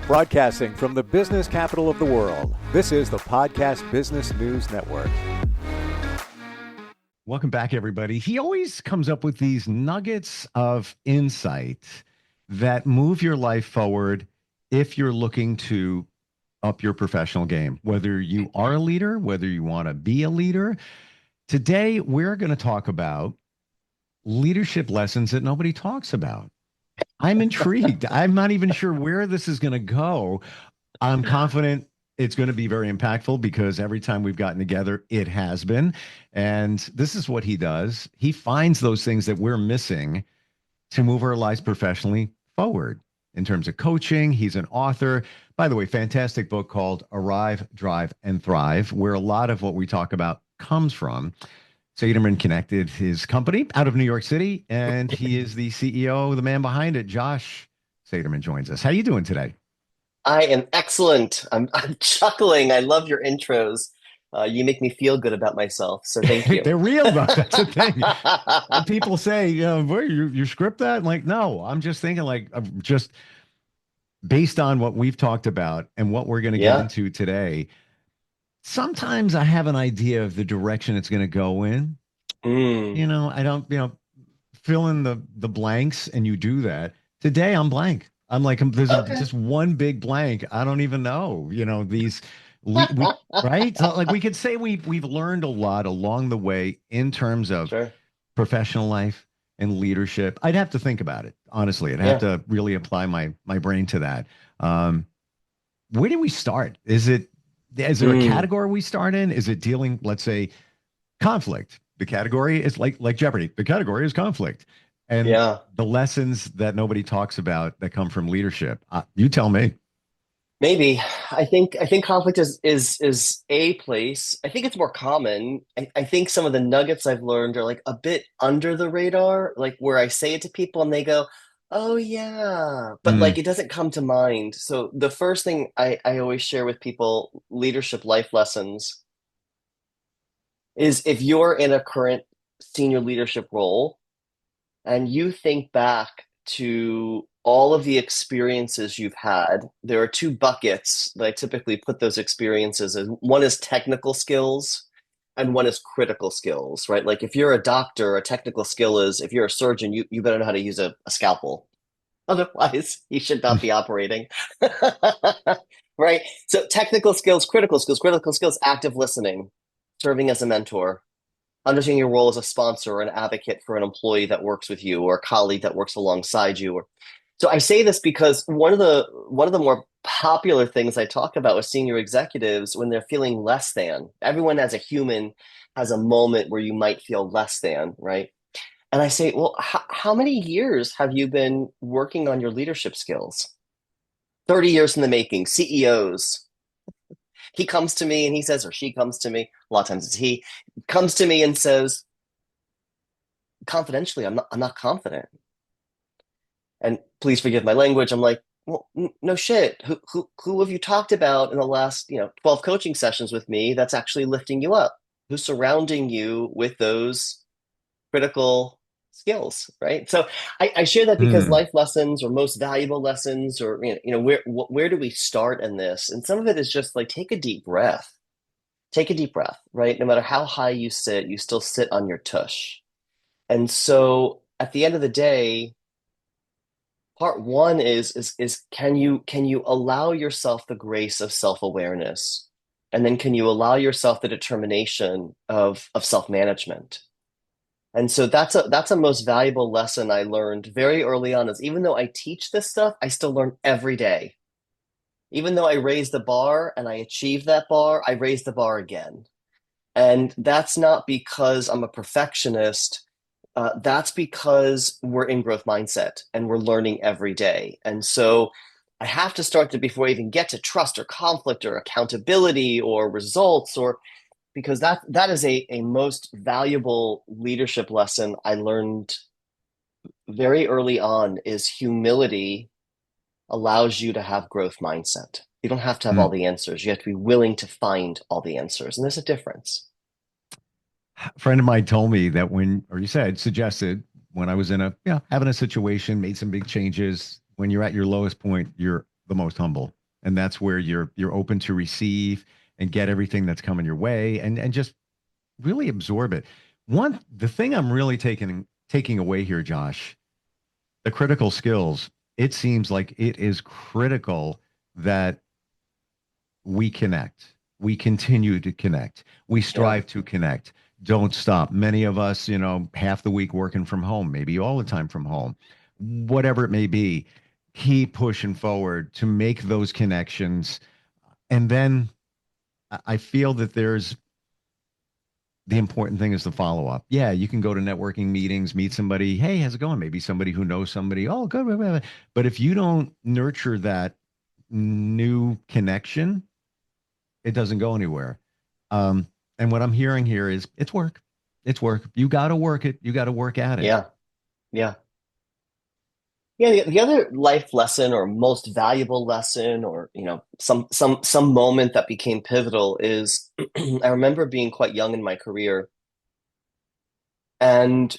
Broadcasting from the business capital of the world, this is the Podcast Business News Network. Welcome back, everybody. He always comes up with these nuggets of insight that move your life forward if you're looking to up your professional game, whether you are a leader, whether you want to be a leader. Today, we're going to talk about leadership lessons that nobody talks about. I'm intrigued. I'm not even sure where this is going to go. I'm confident it's going to be very impactful because every time we've gotten together, it has been. And this is what he does. He finds those things that we're missing to move our lives professionally forward in terms of coaching. He's an author. By the way, fantastic book called Arrive, Drive, and Thrive, where a lot of what we talk about comes from. Saterman connected his company out of New York City, and he is the CEO, the man behind it. Josh Saterman joins us. How are you doing today? I am excellent. I'm chuckling. I love your intros. You make me feel good about myself. So thank you. They're real, though. That's the thing. When people say, where you script that? I'm like, no, I'm just thinking just based on what we've talked about and what we're going to get into today. Sometimes I have an idea of the direction it's going to go in. I don't, fill in the blanks, and you do that. Today I'm blank. I'm like, there's just one big blank. I don't even know, right? So like we could say we've learned a lot along the way in terms of professional life and leadership. I'd have to think about it. Honestly, I'd have to really apply my brain to that. Where do we start? Is there a category we start in? Is it dealing, let's say, conflict? The category is like Jeopardy. The category is conflict. And the lessons that nobody talks about that come from leadership. You tell me. Maybe. I think conflict is a place. I think it's more common. I think some of the nuggets I've learned are like a bit under the radar, like where I say it to people and they go, oh yeah, but like it doesn't come to mind. So the first thing I always share with people, leadership life lessons, is if you're in a current senior leadership role and you think back to all of the experiences you've had, there are two buckets that I typically put those experiences in. One is technical skills and one is critical skills, right? Like if you're a doctor, a technical skill is, if you're a surgeon, you better know how to use a scalpel. Otherwise, you should not be operating. Right? So technical skills, critical skills, active listening, serving as a mentor, understanding your role as a sponsor or an advocate for an employee that works with you or a colleague that works alongside you. So I say this because one of the more popular things I talk about with senior executives when they're feeling less than, everyone as a human has a moment where you might feel less than, right? And I say, well, how many years have you been working on your leadership skills? 30 years in the making, CEOs. He comes to me and he says, or she comes to me, a lot of times it's he, comes to me and says, confidentially, I'm not confident. And please forgive my language. I'm like, well, no shit. Who have you talked about in the last 12 coaching sessions with me that's actually lifting you up? Who's surrounding you with those critical skills, right? So I share that because life lessons or most valuable lessons, or where do we start in this? And some of it is just like take a deep breath. Take a deep breath, right? No matter how high you sit, you still sit on your tush. And so at the end of the day, part one is can you allow yourself the grace of self-awareness? And then can you allow yourself the determination of self-management? And so that's a most valuable lesson I learned very early on, is even though I teach this stuff, I still learn every day. Even though I raise the bar and I achieve that bar, I raise the bar again. And that's not because I'm a perfectionist. That's because we're in growth mindset and we're learning every day. And so I have to start before I even get to trust or conflict or accountability or results, or because that is a most valuable leadership lesson I learned very early on, is humility allows you to have growth mindset. You don't have to have all the answers. You have to be willing to find all the answers. And there's a difference. A friend of mine told me that suggested when I was in having a situation, made some big changes, when you're at your lowest point, you're the most humble. And that's where you're open to receive and get everything that's coming your way and just really absorb it. The thing I'm really taking away here, Josh, the critical skills, it seems like it is critical that we connect. We continue to connect. We Yeah. strive to connect. Don't stop. Many of us, half the week working from home, maybe all the time from home, whatever it may be, keep pushing forward to make those connections. And then I feel that the important thing is the follow up. Yeah, you can go to networking meetings, meet somebody. Hey, how's it going? Maybe somebody who knows somebody. Oh, good. Blah, blah, blah. But if you don't nurture that new connection, it doesn't go anywhere. Um, and what I'm hearing here is it's work. It's work. You got to work it. You got to work at it. Yeah. Yeah. Yeah, the other life lesson or most valuable lesson or some moment that became pivotal is I remember being quite young in my career and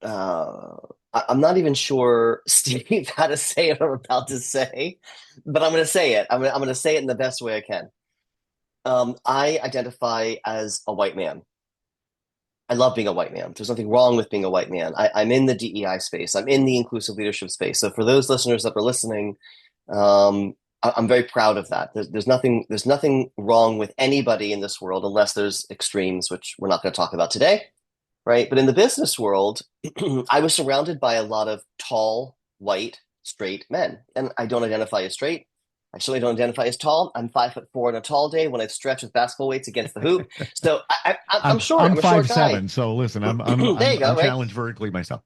uh I'm not even sure, Steve, how to say what I'm about to say, but I'm going to say it. I'm going to say it in the best way I can. I identify as a white man. I love being a white man. There's nothing wrong with being a white man. I'm in the DEI space. I'm in the inclusive leadership space. So for those listeners that are listening, I'm very proud of that. There's nothing wrong with anybody in this world unless there's extremes, which we're not going to talk about today, right? But in the business world, I was surrounded by a lot of tall, white, straight men, and I don't identify as straight. I certainly don't identify as tall. I'm 5'4" on a tall day when I stretch with basketball weights against the hoop. So I'm short. I'm I'm a short five guy. seven. So listen, There you go, I'm right? challenged vertically myself.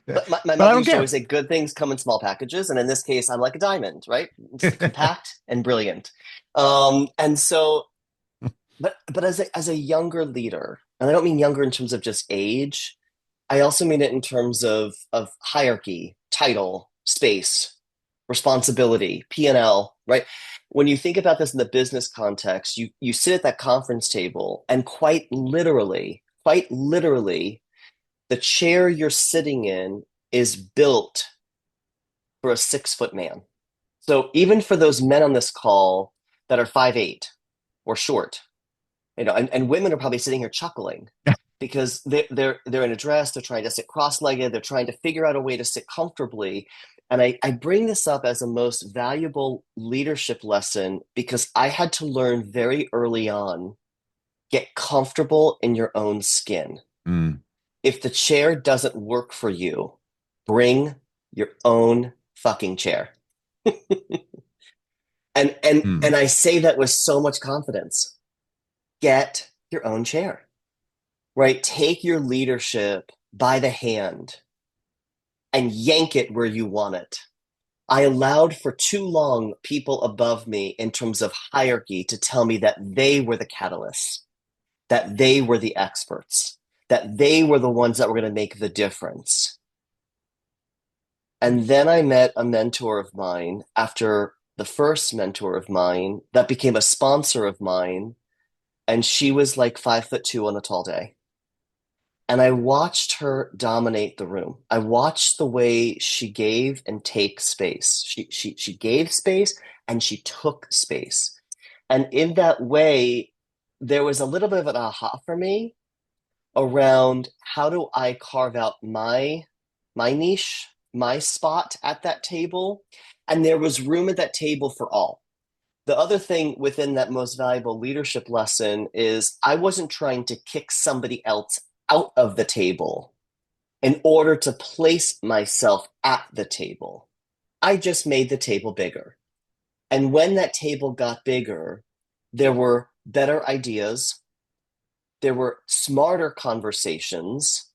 But my But I mother don't used to care. always say good things come in small packages, and in this case, I'm like a diamond, right? It's compact and brilliant. And so, but as a younger leader, and I don't mean younger in terms of just age, I also mean it in terms of hierarchy, title, space, responsibility, P&L, right? When you think about this in the business context, you sit at that conference table and quite literally, the chair you're sitting in is built for a 6 foot man. So even for those men on this call that are 5'8" or short, and women are probably sitting here chuckling because they're in a dress, they're trying to sit cross-legged, they're trying to figure out a way to sit comfortably. And I bring this up as a most valuable leadership lesson because I had to learn very early on, get comfortable in your own skin. Mm, If the chair doesn't work for you, bring your own fucking chair. And mm, I say that with so much confidence. Get your own chair, right? Take your leadership by the hand and yank it where you want it. I allowed for too long people above me in terms of hierarchy to tell me that they were the catalysts, that they were the experts, that they were the ones that were going to make the difference. And then I met a mentor of mine after the first mentor of mine that became a sponsor of mine. And she was like 5'2" on a tall day. And I watched her dominate the room. I watched the way she gave and take space. She gave space and she took space. And in that way, there was a little bit of an aha for me around how do I carve out my niche, my spot at that table. And there was room at that table for all. The other thing within that most valuable leadership lesson is I wasn't trying to kick somebody else out of the table in order to place myself at the table. I just made the table bigger. And when that table got bigger, there were better ideas, there were smarter conversations,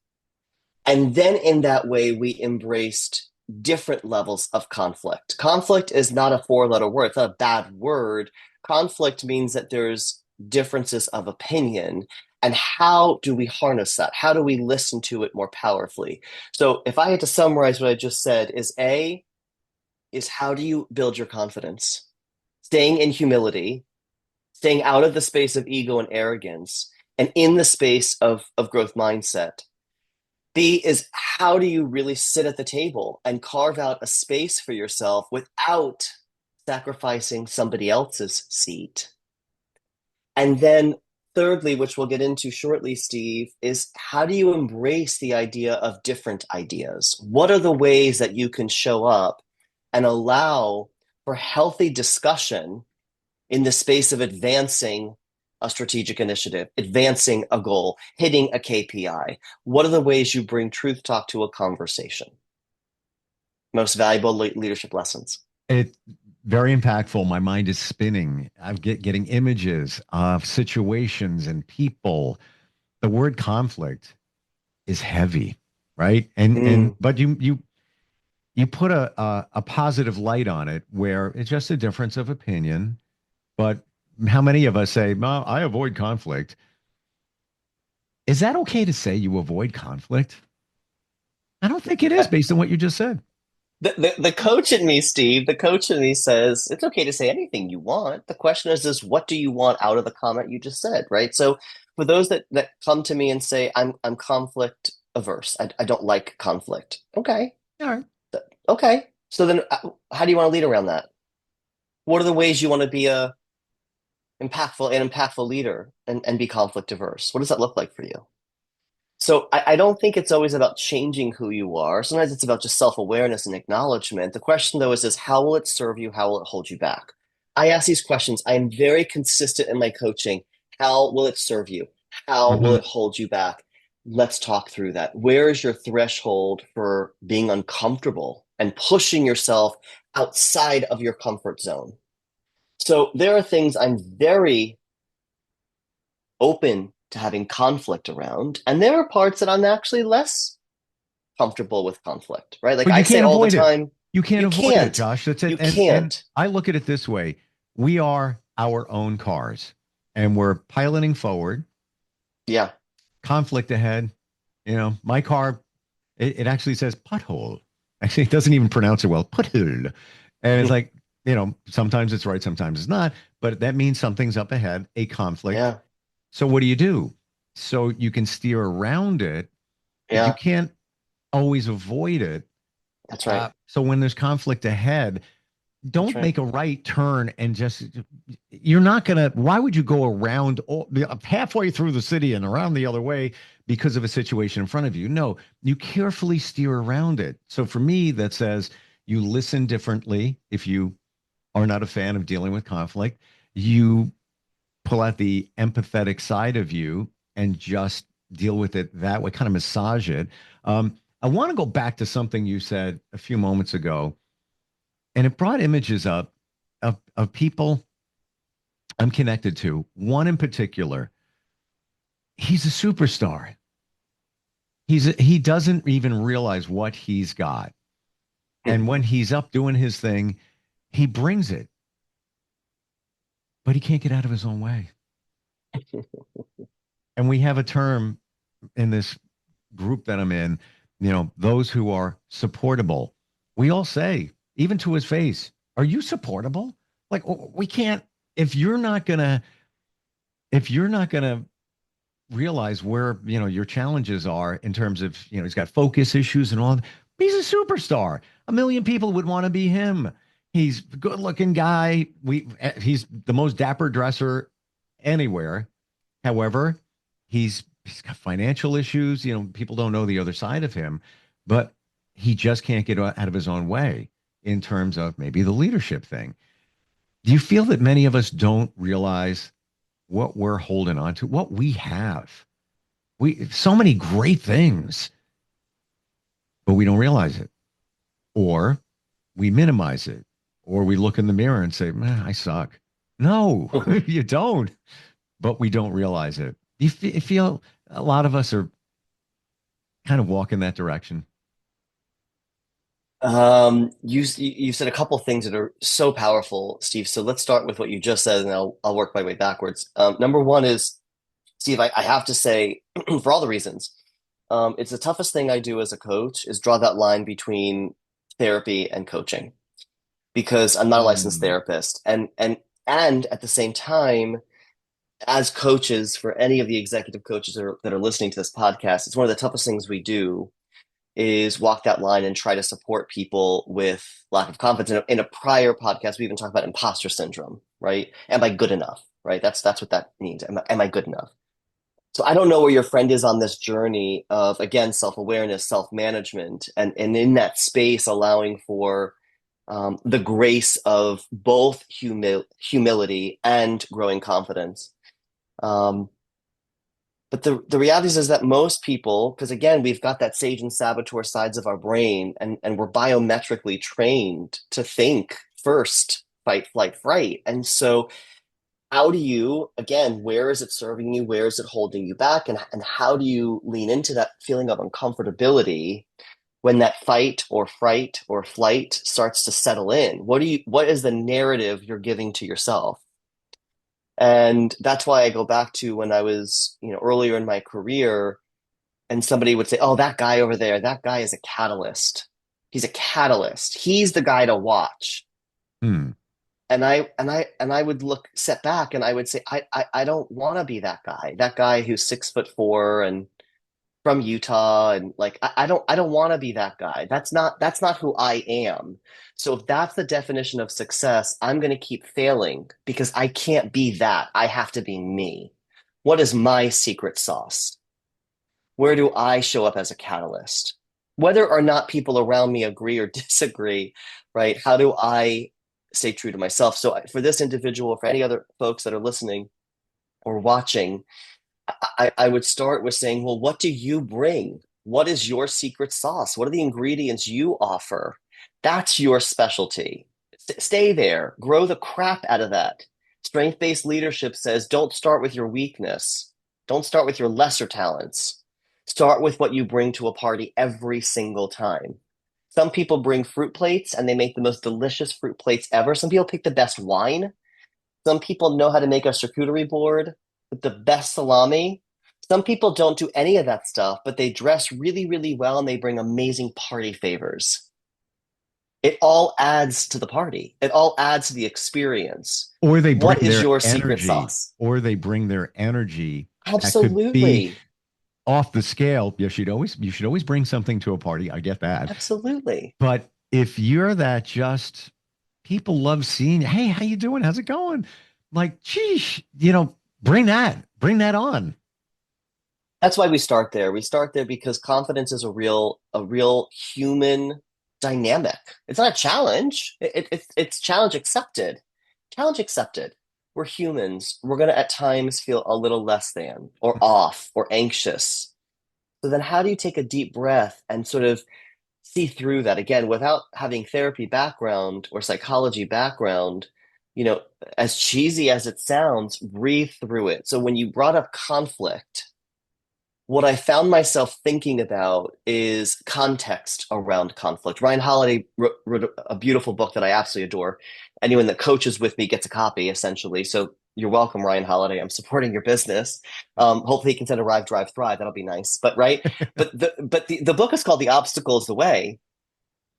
and then in that way, we embraced different levels of conflict. Conflict is not a four-letter word, it's not a bad word. Conflict means that there's differences of opinion. And how do we harness that? How do we listen to it more powerfully? So if I had to summarize what I just said, is how do you build your confidence? Staying in humility, staying out of the space of ego and arrogance, and in the space of growth mindset. B is how do you really sit at the table and carve out a space for yourself without sacrificing somebody else's seat? And then, thirdly, which we'll get into shortly, Steve, is how do you embrace the idea of different ideas? What are the ways that you can show up and allow for healthy discussion in the space of advancing a strategic initiative, advancing a goal, hitting a KPI? What are the ways you bring truth talk to a conversation? Most valuable leadership lessons. It very impactful. My mind is spinning. I'm getting images of situations and people. The word conflict is heavy, right? And Mm, but you put a positive light on it where it's just a difference of opinion. But how many of us say, "Well, I avoid conflict"? Is that okay to say you avoid conflict? I don't think it is based on what you just said. the coach in me, Steve, the coach in me says it's okay to say anything you want. The question is what do you want out of the comment you just said, right? So for those that come to me and say I'm conflict averse, I don't like conflict. Okay, All right. okay. So then, how do you want to lead around that? What are the ways you want to be an impactful leader and be conflict averse? What does that look like for you? So I don't think it's always about changing who you are. Sometimes it's about just self-awareness and acknowledgement. The question though is how will it serve you? How will it hold you back? I ask these questions. I am very consistent in my coaching. How will it serve you? How will Mhm. it hold you back? Let's talk through that. Where is your threshold for being uncomfortable and pushing yourself outside of your comfort zone? So there are things I'm very open to having conflict around, and there are parts that I'm actually less comfortable with conflict, right? Like But I you say can't all the avoid it. time, You can't you avoid it, can't, Josh. That's it. you And can't. I look at it this way. We are our own cars and we're piloting forward, Yeah. conflict ahead. You know, my car, it actually says pothole. Actually, it doesn't even pronounce it well. Pothole. And it's like, sometimes it's right, sometimes it's not, but that means something's up ahead, a conflict. Yeah. So what do you do? So you can steer around it, but you Yeah. can't always avoid it. That's right. So when there's conflict ahead, That's don't right. make a right turn and you're not going to, why would you go around halfway through the city and around the other way because of a situation in front of you? No, you carefully steer around it. So for me, that says you listen differently. If you are not a fan of dealing with conflict, you pull out the empathetic side of you and just deal with it that way, kind of massage it. I want to go back to something you said a few moments ago, and it brought images up of people I'm connected to. One in particular, he's a superstar. He doesn't even realize what he's got. And when he's up doing his thing, he brings it, but he can't get out of his own way. And we have a term in this group that I'm in, those who are supportable. We all say, even to his face, are you supportable? Like we can't, if you're not gonna, if you're not gonna realize where, your challenges are in terms of, he's got focus issues and all. He's a superstar. A million people would want to be him. He's a good looking guy. He's the most dapper dresser anywhere. However, he's got financial issues. People don't know the other side of him, but he just can't get out of his own way in terms of maybe the leadership thing. Do you feel that many of us don't realize what we're holding on to, what we have? We so many great things, but we don't realize it, or we minimize it, or we look in the mirror and say, "Man, I suck." No, you don't, but we don't realize it. You feel a lot of us are kind of walking that direction. You said a couple things that are so powerful, Steve. So let's start with what you just said, and I'll work my way backwards. Number one is, Steve, I have to say, for all the reasons, it's the toughest thing I do as a coach is draw that line between therapy and coaching because I'm not a licensed Mm. therapist, and at the same time, as coaches, for any of the executive coaches that are listening to this podcast, it's one of the toughest things we do is walk that line and try to support people with lack of confidence. In a prior podcast, we even talked about imposter syndrome, right? Am I good enough? Right? That's what that means. Am I good enough? So I don't know where your friend is on this journey of, again, self-awareness, self-management, and in that space, allowing for the grace of both humility and growing confidence. Um, but the reality is that most people, because again, we've got that sage and saboteur sides of our brain, and we're biometrically trained to think first, fight, flight, fright. And so how do you, again, where is it serving you? Where is it holding you back? And how do you lean into that feeling of uncomfortability when that fight or fright or flight starts to settle in? What is the narrative you're giving to yourself? And that's why I go back to when I was, earlier in my career, and somebody would say, "Oh, that guy over there, that guy is a catalyst. He's a catalyst. He's the guy to watch." Hmm. And I would step back, and I would say, I don't want to be that guy. That guy who's 6'4" and from Utah, and like I don't want to be that guy. That's not who I am. So if that's the definition of success, I'm going to keep failing because I can't be that. I have to be me. What is my secret sauce? Where do I show up as a catalyst? Whether or not people around me agree or disagree, right? How do I stay true to myself? So for this individual, for any other folks that are listening or watching, I would start with saying, well, what do you bring? What is your secret sauce? What are the ingredients you offer? That's your specialty. Stay there, grow the crap out of that. Strength-based leadership says, don't start with your weakness. Don't start with your lesser talents. Start with what you bring to a party every single time. Some people bring fruit plates and they make the most delicious fruit plates ever. Some people pick the best wine. Some people know how to make a charcuterie board with the best salami. Some people don't do any of that stuff, but they dress really, really well and they bring amazing party favors. It all adds to the party. It all adds to the experience. Or they What bring is their your secret energy, sauce? or they bring their energy that could be Absolutely. off the scale. You should always bring something to a party. I get that. Absolutely. But if you're that just people love seeing, hey, how you doing? How's it going? Like, geez, bring that on. That's why we start there. We start there because confidence is a real human dynamic. It's not a challenge. It's challenge accepted. Challenge accepted. We're humans. We're going to at times feel a little less than or off or anxious. So then how do you take a deep breath and sort of see through that again without having therapy background or psychology background? You know, as cheesy as it sounds, breathe through it. So when you brought up conflict, what I found myself thinking about is context around conflict. Ryan Holiday wrote a beautiful book that I absolutely adore. Anyone that coaches with me gets a copy, essentially. So you're welcome, Ryan Holiday. I'm supporting your business. Hopefully, you can send Arrive, Drive, Thrive. That'll be nice. But right, but the book is called "The Obstacle Is the Way,"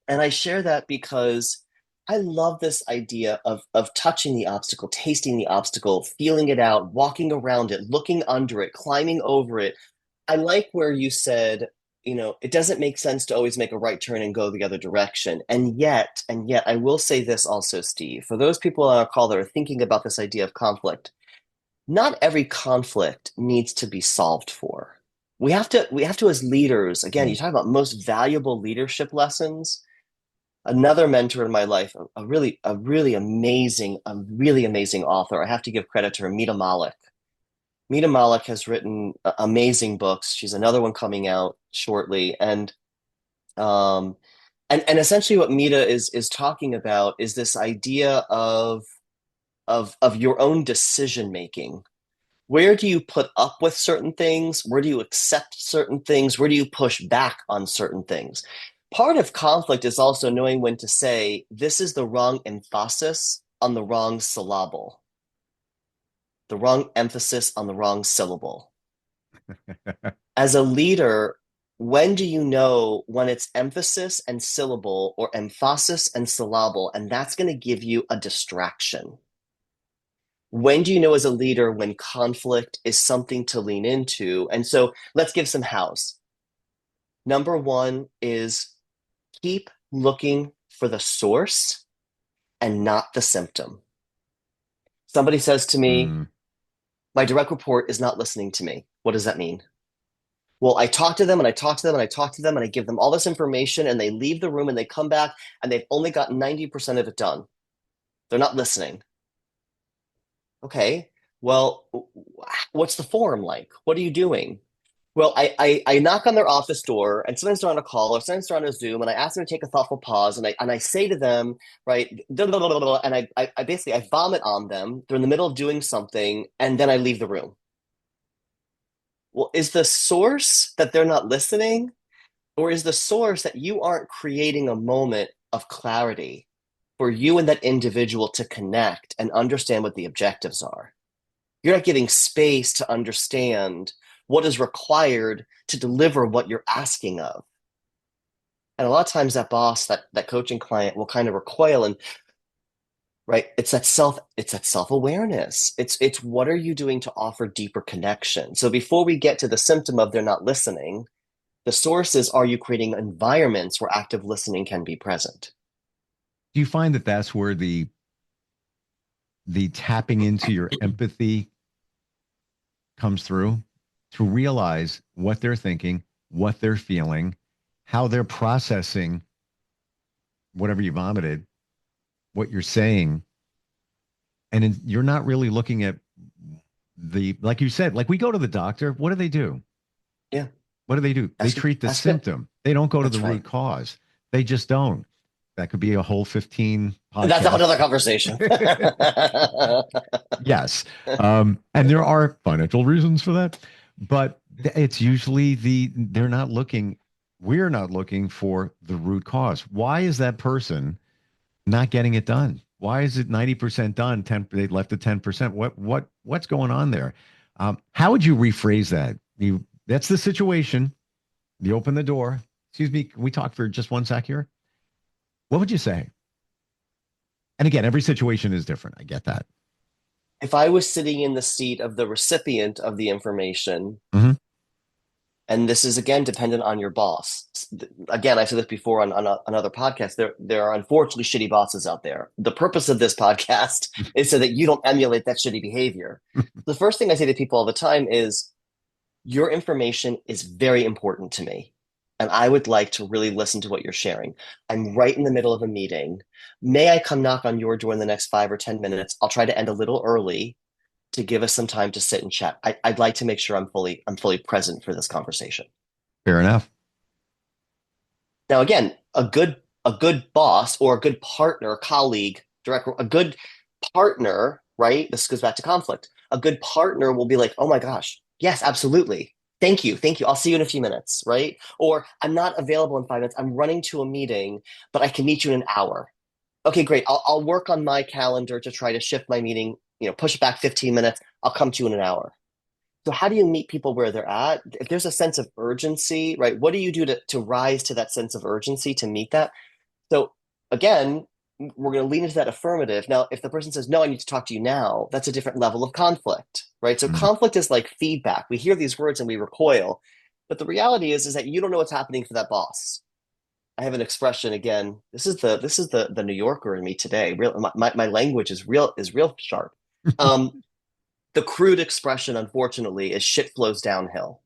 and I share that because I love this idea of touching the obstacle, tasting the obstacle, feeling it out, walking around it, looking under it, climbing over it. I like where you said, it doesn't make sense to always make a right turn and go the other direction. And yet, I will say this also, Steve, for those people on our call that are thinking about this idea of conflict, not every conflict needs to be solved for. We have to, as leaders, again, you talk about most valuable leadership lessons. Another mentor in my life, a really amazing author. I have to give credit to her, Mita Malik. Mita Malik has written amazing books. She's another one coming out shortly, um, and essentially what Mita is talking about is this idea of your own decision making. Where do you put up with certain things? Where do you accept certain things? Where do you push back on certain things? Part of conflict is also knowing when to say, this is the wrong emphasis on the wrong syllable, the wrong emphasis on the wrong syllable. As a leader, when do you know when it's emphasis and syllable or emphasis and syllable, and that's going to give you a distraction? When do you know as a leader when conflict is something to lean into? And so let's give some hows. Number one is keep looking for the source and not the symptom. Somebody says to me, Mm. my direct report is not listening to me. What does that mean? Well, I talk to them and I talk to them and I talk to them and I give them all this information and they leave the room and they come back and they've only got 90% of it done. They're not listening. Okay, well, what's the forum like? What are you doing? Well, I knock on their office door, and sometimes they're on a call, or sometimes they're on a Zoom, and I ask them to take a thoughtful pause, and I say to them, right, blah, blah, blah, blah, blah, and I basically I vomit on them. They're in the middle of doing something, and then I leave the room. Well, is the source that they're not listening, or is the source that you aren't creating a moment of clarity for you and that individual to connect and understand what the objectives are? You're not giving space to understand what is required to deliver what you're asking of. And a lot of times that boss, that coaching client will kind of recoil and right, it's that self-awareness. It's what are you doing to offer deeper connection? So before we get to the symptom of they're not listening, the source is are you creating environments where active listening can be present? Do you find that that's where the tapping into your empathy comes through, to realize what they're thinking, what they're feeling, how they're processing whatever you vomited, what you're saying, you're not really looking at like you said, like we go to the doctor. What do they do? Yeah. What do they do? They treat the Ask it. symptom. They don't go to That's the right. root cause. They just don't. That could be a whole 15 That's podcasts. another conversation. Yes. And there are financial reasons for that, but it's usually we're not looking for the root cause. Why is that person not getting it done? Why is it 90% done? They left the 10%. What's going on there? How would you rephrase that? That's the situation. You open the door. Excuse me, can we talk for just one sec here? What would you say? And again, every situation is different. I get that. If I was sitting in the seat of the recipient of the information, Mm-hmm. and this is again dependent on your boss. Again, I've said this before on another podcast. There are unfortunately shitty bosses out there. The purpose of this podcast is so that you don't emulate that shitty behavior. The first thing I say to people all the time is, your information is very important to me, and I would like to really listen to what you're sharing. I'm right in the middle of a meeting. May I come knock on your door in the next 5 or 10 minutes? I'll try to end a little early to give us some time to sit and chat. I'd like to make sure I'm fully present for this conversation. Fair enough. Now, again, a good boss or a good partner, colleague, director, a good partner, right? This goes back to conflict. A good partner will be like, oh my gosh, yes, absolutely. Thank you. Thank you. I'll see you in a few minutes, right? Or I'm not available in 5 minutes. I'm running to a meeting, but I can meet you in an hour. Okay, great. I'll work on my calendar to try to shift my meeting, push it back 15 minutes. I'll come to you in an hour. So how do you meet people where they're at? If there's a sense of urgency, right? What do you do to rise to that sense of urgency to meet that? So again, we're going to lean into that affirmative. Now, if the person says, no, I need to talk to you now, that's a different level of conflict, right? So Mm. conflict is like feedback. We hear these words and we recoil. But the reality is that you don't know what's happening for that boss. I have an expression again. This is the New Yorker in me today. My language is real sharp. Um, the crude expression, unfortunately, is shit flows downhill.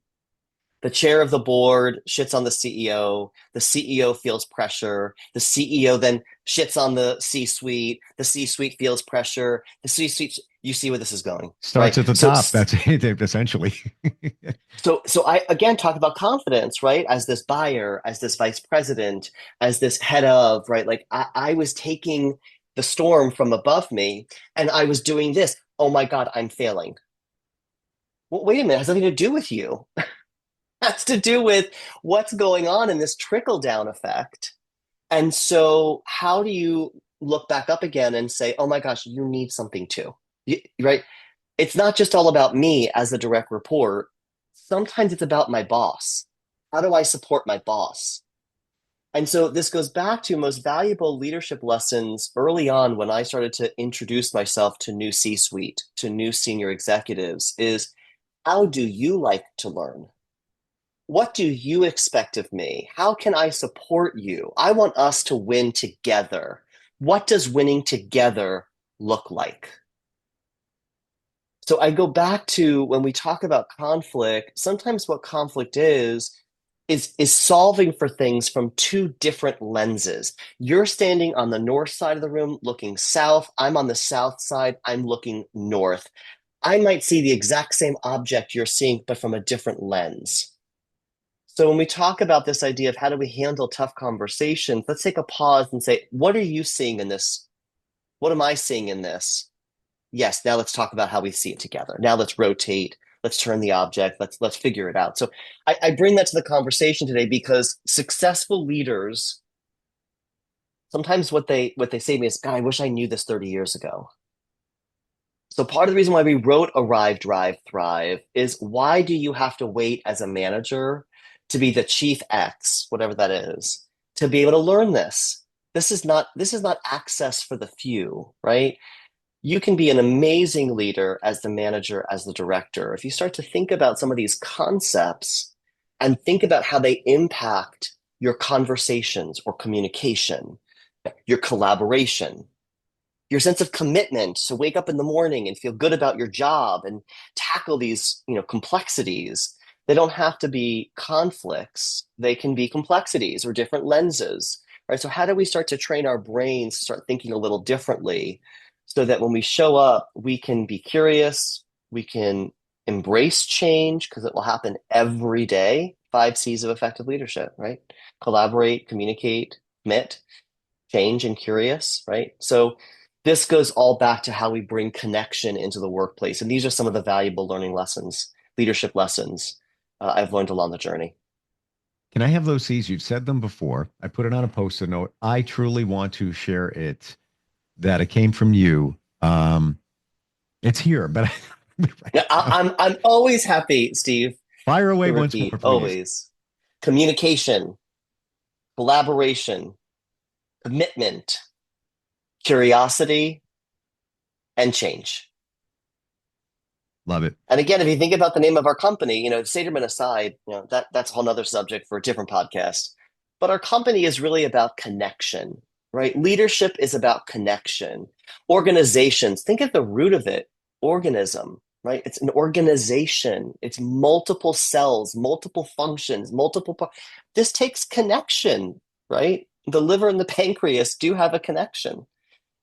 The chair of the board shits on the CEO. The CEO feels pressure. The CEO then shits on the C-suite. The C-suite feels pressure. The C-suite, you see where this is going, Starts right? at the top. That's it, essentially. So I again talk about confidence, right? As this buyer, as this vice president, as this head of, right? Like I was taking the storm from above me and I was doing this. Oh my God, I'm failing. Well, wait a minute, it has nothing to do with you. It has to do with what's going on in this trickle down effect. And so how do you look back up again and say, oh my gosh, you need something too, right? It's not just all about me as the direct report. Sometimes it's about my boss. How do I support my boss? And so this goes back to most valuable leadership lessons early on when I started to introduce myself to new C-suite, to new senior executives, is how do you like to learn? What do you expect of me? How can I support you? I want us to win together. What does winning together look like? So I go back to when we talk about conflict, sometimes what conflict is solving for things from two different lenses. You're standing on the north side of the room looking south. I'm on the south side. I'm looking north. I might see the exact same object you're seeing, but from a different lens. So when we talk about this idea of how do we handle tough conversations, let's take a pause and say, what are you seeing in this? What am I seeing in this? Yes, now let's talk about how we see it together. Now let's rotate. Let's turn the object. Let's figure it out. So I bring that to the conversation today because successful leaders, sometimes what they say to me is, God, I wish I knew this 30 years ago. So part of the reason why we wrote Arrive, Drive, Thrive is why do you have to wait as a manager to be the chief X, whatever that is, to be able to learn this? This is not access for the few, right? You can be an amazing leader as the manager, as the director. If you start to think about some of these concepts and think about how they impact your conversations or communication, your collaboration, your sense of commitment to wake up in the morning and feel good about your job and tackle these, complexities. They don't have to be conflicts. They can be complexities or different lenses, right? So how do we start to train our brains to start thinking a little differently so that when we show up, we can be curious, we can embrace change because it will happen every day. 5 C's of effective leadership, right? Collaborate, communicate, commit, change, and curious, right? So this goes all back to how we bring connection into the workplace. And these are some of the valuable learning lessons, leadership lessons I've learned along the journey. Can I have those C's? You've said them before. I put it on a post-it note. I truly want to share it that it came from you. It's here, but Now, I'm always happy, Steve, fire to away once more, repeat, please. always. Communication, collaboration, commitment, curiosity, and change. Love it. And again, if you think about the name of our company, Saterman aside, that's a whole nother subject for a different podcast. But our company is really about connection, right? Leadership is about connection. Organizations, think at the root of it, organism, right? It's an organization. It's multiple cells, multiple functions, this takes connection, right? The liver and the pancreas do have a connection,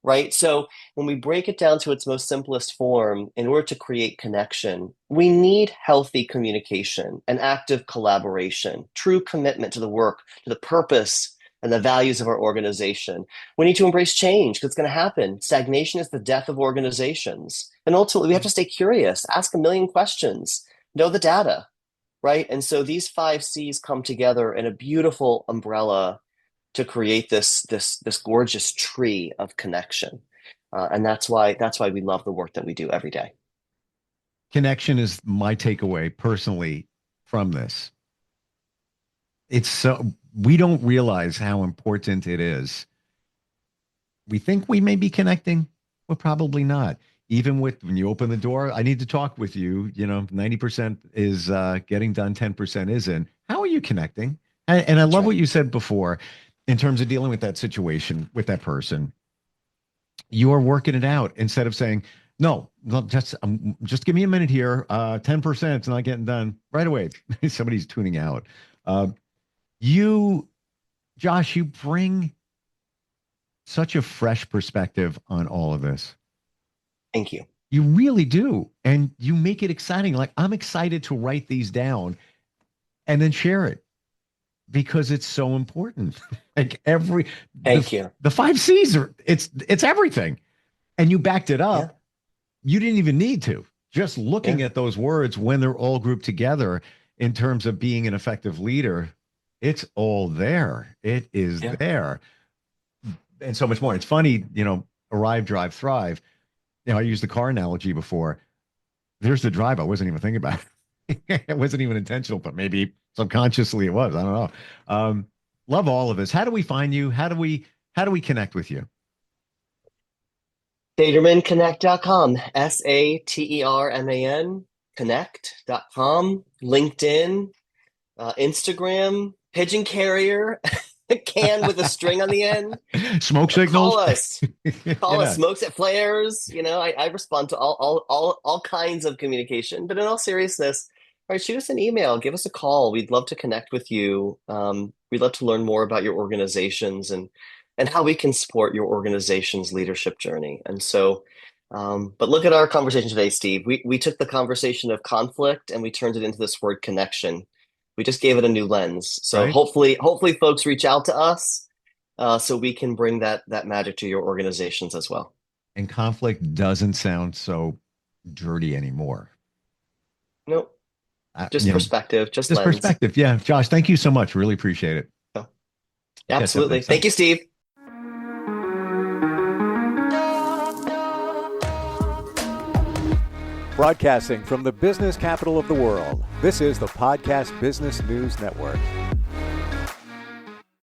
right? So when we break it down to its most simplest form, in order to create connection, we need healthy communication and active collaboration, true commitment to the work, to the purpose and the values of our organization. We need to embrace change because it's going to happen. Stagnation is the death of organizations. And ultimately, we have to stay curious, ask a million questions, know the data, right? And so these 5 C's come together in a beautiful umbrella to create this gorgeous tree of connection. And that's why we love the work that we do every day. Connection is my takeaway personally from this. It's so we don't realize how important it is. We think we may be connecting, but probably not. Even with when you open the door, I need to talk with you. 90% is getting done, 10% isn't. How are you connecting? And I That's love right. what you said before in terms of dealing with that situation with that person. You are working it out instead of saying, no, no, just give me a minute here. 10% is not getting done right away. Somebody's tuning out. Uh, you, Josh, you bring such a fresh perspective on all of this. Thank you. You really do. And you make it exciting. Like, I'm excited to write these down and then share it because it's so important. Like Thank you. the 5 C's are it's everything. And you backed it Yeah. up. You didn't even need to. Just looking Yeah. at those words when they're all grouped together in terms of being an effective leader, it's all there. It is Yeah. there. And so much more. It's funny, arrive, drive, thrive. I used the car analogy before. There's the drive. I wasn't even thinking about it. It wasn't even intentional, but maybe subconsciously it was. I don't know. Love all of us. How do we find you? How do we connect with you? SatermanConnect.com, Saterman, connect.com, LinkedIn, Instagram, pigeon carrier, can with a string on the end. Smoke Call signals. us. Call us, Yeah. smokes at flares. I respond to all kinds of communication. But in all seriousness, all right, shoot us an email, give us a call. We'd love to connect with you. We'd love to learn more about your organizations and how we can support your organization's leadership journey. And so, but look at our conversation today, Steve. We took the conversation of conflict and we turned it into this word connection. We just gave it a new lens. So Right. hopefully folks reach out to us so we can bring that magic to your organizations as well. And conflict doesn't sound so dirty anymore. Nope, just You know, perspective, just just lens. perspective. Yeah. Josh, thank you so much. Really appreciate it. So, We'll catch up absolutely. next time. Thank you, Steve. Broadcasting from the business capital of the world, this is the Podcast Business News Network.